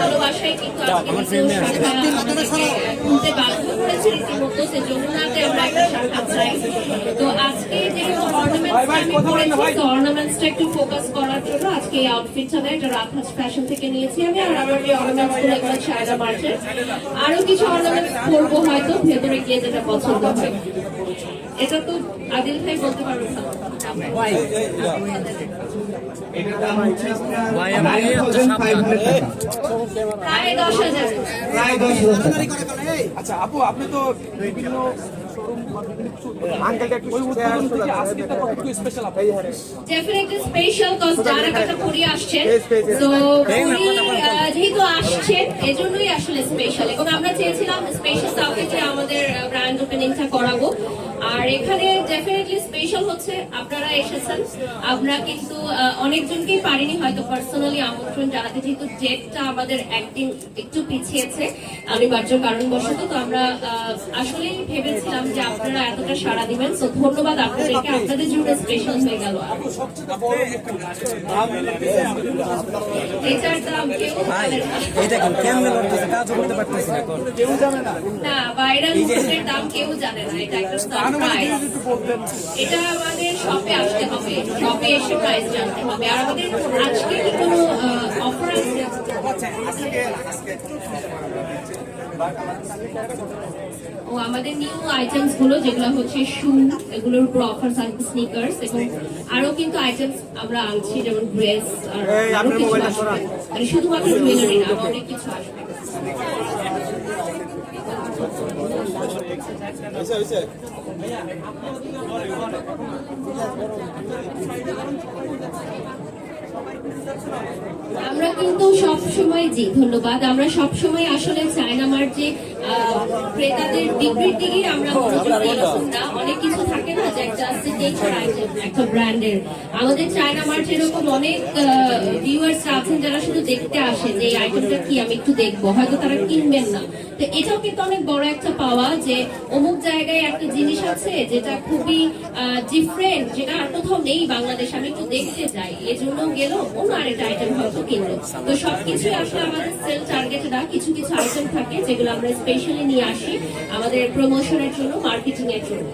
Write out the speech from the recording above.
ভালোবাসায় কিন্তু যমুনাতে আমরা একটা সাক্ষাৎ চাই। তো আজকে যেহেতু অর্নামেন্টসটা একটু ফোকাস করার জন্য আজকে এই আউটফিটটা একটা রাতহাজ ফ্যাশন থেকে নিয়েছি আমি। আর আমার যে অর্নামেন্টস গুলো এগুলো সায়রা মার্চের। আরো কিছু অর্নামেন্টস করবো হয়তো ভেতরে গিয়ে যেটা পছন্দ হয়। এটা তো আদিল ভাই বলতে পারবো না। আচ্ছা আপু, আপনি তো বিভিন্ন যেহেতু আসছেন এজন্যই আসলে স্পেশাল, এবং আমরা চেয়েছিলাম স্পেশাল সাউথে আমাদের ব্র্যান্ড ওপেনিংটা করাবো। আর এখানে ডেফিনেটলি স্পেশাল হচ্ছে আপনারা এসেছেন। আমরা কিন্তু অনেকজনকেই পারিনি হয়তো পার্সোনালি আমন্ত্রণ জানাতে, যেহেতু ডেটটা আমাদের একদিন একটু পিছিয়েছে অনিবার্য কারণবশত। তো আমরা আসলেই ভেবেছিলাম যে আপনারা এতটা সাড়া দিবেন। তো ধন্যবাদ আপনাদেরকে, আপনাদের জন্য স্পেশাল হয়ে গেল। এটার দাম না, ভাইরাল মুহূর্তের দাম কেউ জানে না। এটা একটা সারপ্রাইজ। এটা আমাদের শপে আসতে হবে, শপে এসে প্রাইস জানতে হবে। আর আমাদের আজকে কি কোনো অফার আছে? ও আমাদের নিউ আইটেমস গুলো যেগুলো হচ্ছে শু, এগুলোর উপর অফার থাকবে, স্নিকার্স, এবং আরো কিন্তু আইটেমস আমরা আনছি, যেমন ড্রেস আর আরো কিছু আসবে। মানে শুধুমাত্র জুয়েলারি না, অনেক কিছু আসবে। আমরা কিন্তু সবসময়, জি ধন্যবাদ, আমরা সবসময় আসলে চায়না মার্ট যে ক্রেতাদের বিক্রির দিকে আমরা মনোযোগ দিই না। অনেক কিছু থাকে না যে একটা সিগনেচার আইটেম একটা ব্র্যান্ডের। আমাদের চায়না মার্ট এরকম অনেক ভিউয়ার্স আছেন যারা শুধু দেখতে আসে যে এই আইটেমটা কি, আমি একটু দেখবো, হয়তো তারা কিনবেন না। তো এটাও কিন্তু অনেক বড় একটা পাওয়া যে অমুক জায়গায় একটা জিনিস আছে যেটা খুবই ডিফারেন্ট, যেটা আর কোথাও নেই বাংলাদেশে, আমি একটু দেখতে যাই, এজন্য গেল অন্য আরেকটা আইটেম হয়তো কিনলো। তো সবকিছুই আসলে আমাদের সেল টার্গেটেড। কিছু কিছু আইটেম থাকে যেগুলো আমরা স্পেশালি নিয়ে আসি আমাদের প্রমোশনের জন্য, মার্কেটিং এর জন্য।